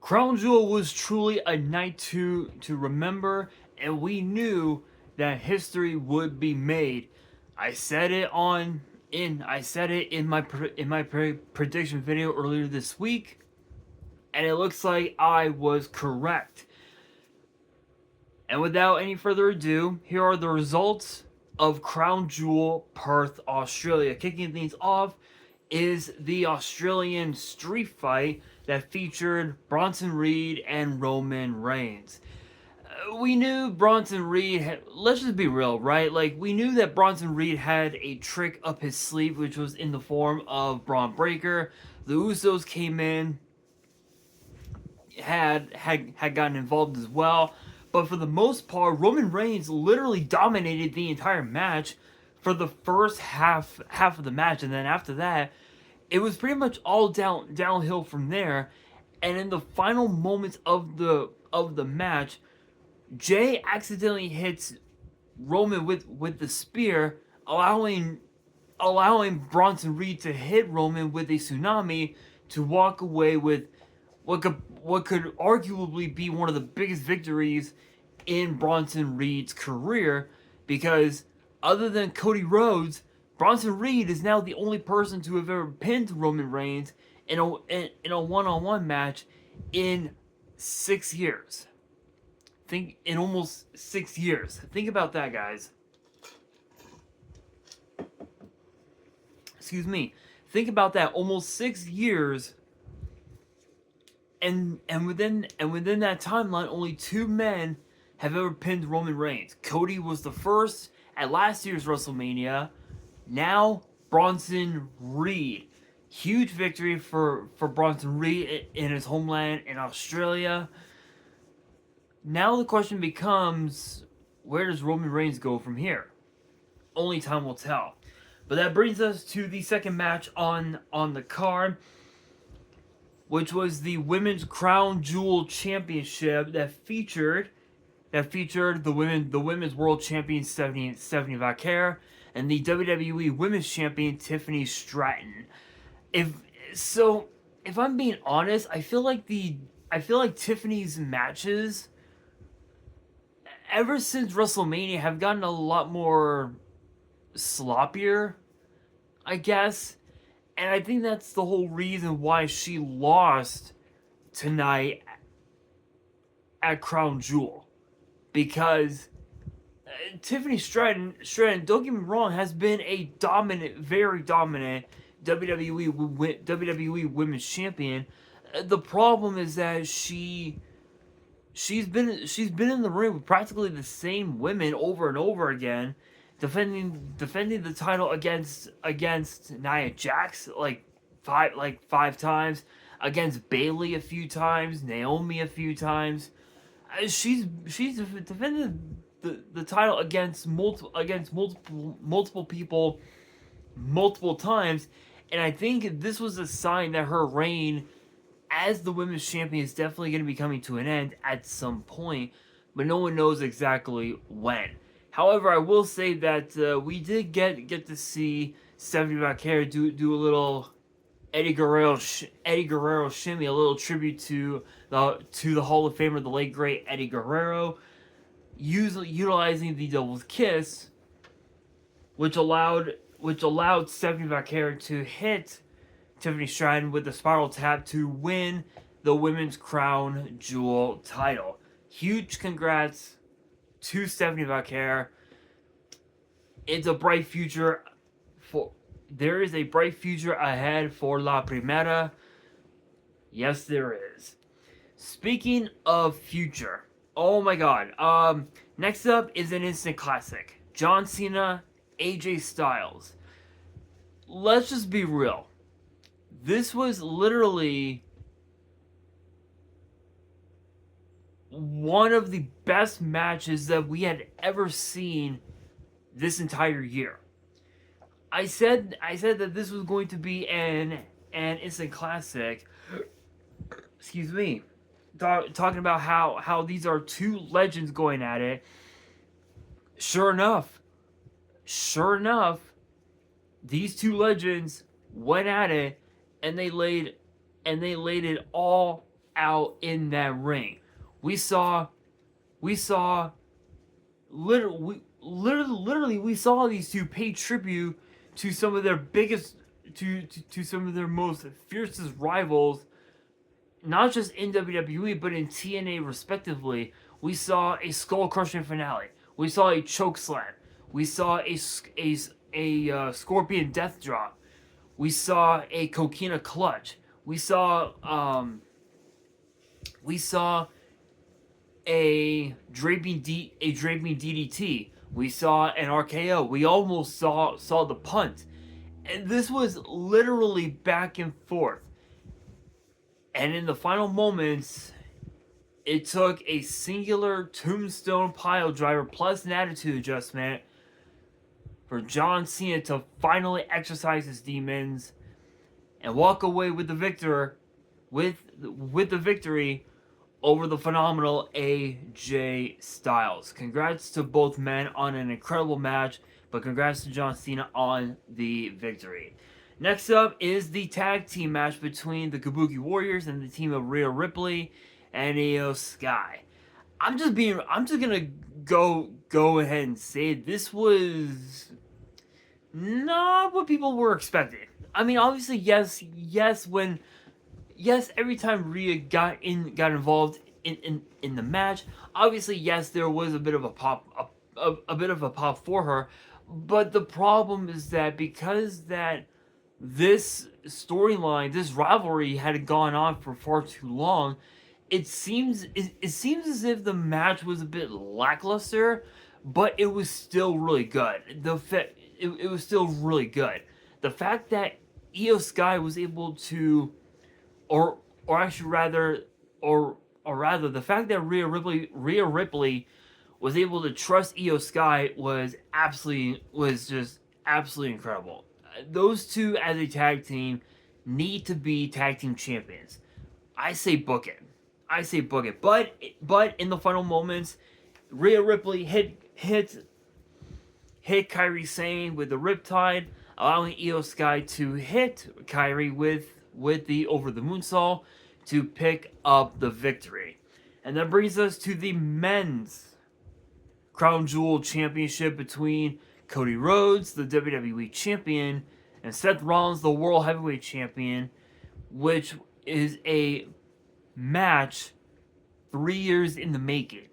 Crown Jewel was truly a night to remember, and we knew that history would be made. I said it in my prediction video earlier this week, and it looks like I was correct. And without any further ado, here are the results of Crown Jewel Perth, Australia. Kicking things off is the Australian street fight that featured Bronson Reed and Roman Reigns. We knew Bronson Reed had, let's just be real, right? Like, we knew that Bronson Reed had a trick up his sleeve, which was in the form of Braun Breaker. The Usos came in, had gotten involved as well. But for the most part, Roman Reigns literally dominated the entire match for the first half of the match, and then after that, it was pretty much all downhill from there. And in the final moments of the match, Jay accidentally hits Roman with the spear, allowing Bronson Reed to hit Roman with a tsunami to walk away with what could arguably be one of the biggest victories in Bronson Reed's career, because other than Cody Rhodes, Bronson Reed is now the only person to have ever pinned Roman Reigns in a one-on-one match in 6 years. Think in almost 6 years. Think about that, guys. Excuse me. Think about that. Almost 6 years. And within that timeline, only 2 men have ever pinned Roman Reigns. Cody was the first at last year's WrestleMania. Now Bronson Reed. Huge victory for Bronson Reed in his homeland in Australia. Now the question becomes, where does Roman Reigns go from here? Only time will tell. But that brings us to the second match on the card, which was the Women's Crown Jewel Championship that featured the Women's World Champion Stephanie Vaquer and the WWE Women's Champion Tiffany Stratton. If I'm being honest, I feel like Tiffany's matches ever since WrestleMania have gotten a lot more sloppier, I guess. And I think that's the whole reason why she lost tonight at Crown Jewel. Because Tiffany Stratton, don't get me wrong, has been a very dominant WWE Women's Champion. The problem is that she's been in the ring with practically the same women over and over again, defending the title against Nia Jax like five times, against Bayley a few times, Naomi a few times. She's defended the title against multiple people multiple times, and I think this was a sign that her reign as the women's champion is definitely going to be coming to an end at some point, but no one knows exactly when. However, I will say that we did get to see Stephanie Vaquer do a little Eddie Guerrero shimmy, a little tribute to the Hall of Famer, the late great Eddie Guerrero, utilizing the Devil's Kiss, which allowed Stephanie Vaquer to hit Tiffany Stratton with the spiral tap to win the Women's Crown Jewel title. Huge congrats to Stephanie Vaquer. It's a bright future there is a bright future ahead for La Primera. Yes, there is. Speaking of future, oh my god. Next up is an instant classic. John Cena, AJ Styles. Let's just be real. This was literally one of the best matches that we had ever seen this entire year. I said that this was going to be an instant classic. Excuse me. Talking about how these are two legends going at it. Sure enough, these two legends went at it, and they laid it all out in that ring. We saw literally we saw these two pay tribute to some of their biggest to some of their most fiercest rivals, not just in WWE but in TNA respectively. We saw a skull crushing finale. We saw a choke slam. We saw a scorpion death drop. We saw a coquina clutch. We saw a draping DDT. We saw an RKO. We almost saw the punt. And this was literally back and forth. And in the final moments, it took a singular tombstone pile driver plus an attitude adjustment for John Cena to finally exercise his demons and walk away with the victory over the phenomenal AJ Styles. Congrats to both men on an incredible match, but congrats to John Cena on the victory. Next up is the tag team match between the Kabuki Warriors and the team of Rhea Ripley and Io Sky. I'm just gonna go ahead and say this was not what people were expecting. I mean, obviously, yes, every time Rhea got involved in the match, obviously, yes, there was a bit of a pop for her. But the problem is that because that this storyline, this rivalry had gone on for far too long, it seems as if the match was a bit lackluster, but it was still really good. It was still really good. The fact that Io Sky was able to, or rather, the fact that Rhea Ripley was able to trust Io Sky was just absolutely incredible. Those two as a tag team need to be tag team champions. I say book it. But in the final moments, Rhea Ripley hit Kairi Sane with the Riptide, allowing Io Sky to hit Kairi with the over the moonsault to pick up the victory. And that brings us to the men's Crown Jewel Championship between Cody Rhodes, the WWE Champion, and Seth Rollins, the World Heavyweight Champion, which is a match 3 years in the making.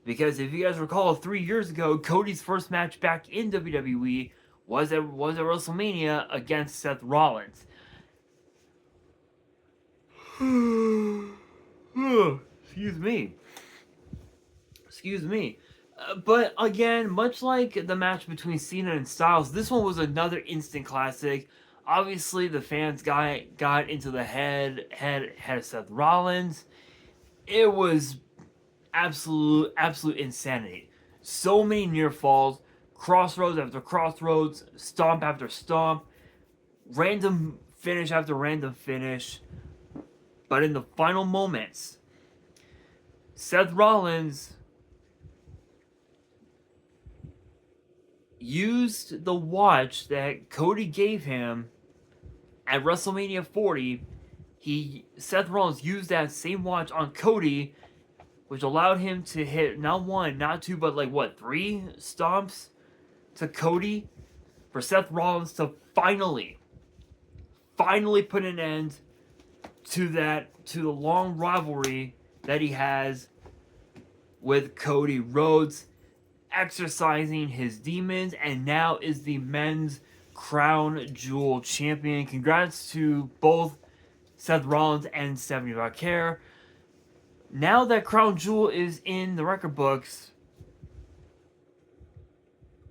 Because if you guys recall, 3 years ago, Cody's first match back in WWE was at WrestleMania against Seth Rollins. Excuse me. But again, much like the match between Cena and Styles, this one was another instant classic. Obviously, the fans got into the head of Seth Rollins. It was absolute insanity. So many near falls, crossroads after crossroads, stomp after stomp, random finish after random finish. But in the final moments, Seth Rollins used the watch that Cody gave him at WrestleMania 40. Seth Rollins used that same watch on Cody, which allowed him to hit not one, not two, but 3 stomps to Cody for Seth Rollins to finally put an end to the long rivalry that he has with Cody Rhodes, exercising his demons, and now is the men's Crown Jewel Champion. Congrats to both Seth Rollins and Stephanie Vaquer. Now that Crown Jewel is in the record books,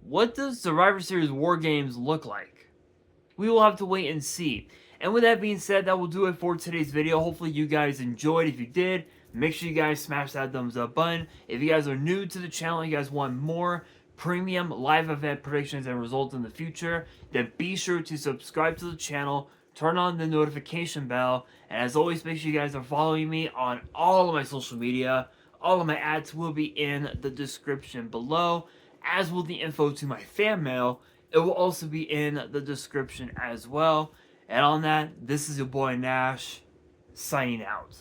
what does Survivor Series War Games look like? We will have to wait and see. And with that being said, that will do it for today's video. Hopefully you guys enjoyed. If you did, make sure you guys smash that thumbs up button. If you guys are new to the channel, you guys want more premium live event predictions and results in the future, then be sure to subscribe to the channel, turn on the notification bell, and as always, make sure you guys are following me on all of my social media. All of my ads will be in the description below, as will the info to my fan mail. It will also be in the description as well. And on that, this is your boy Nash, signing out.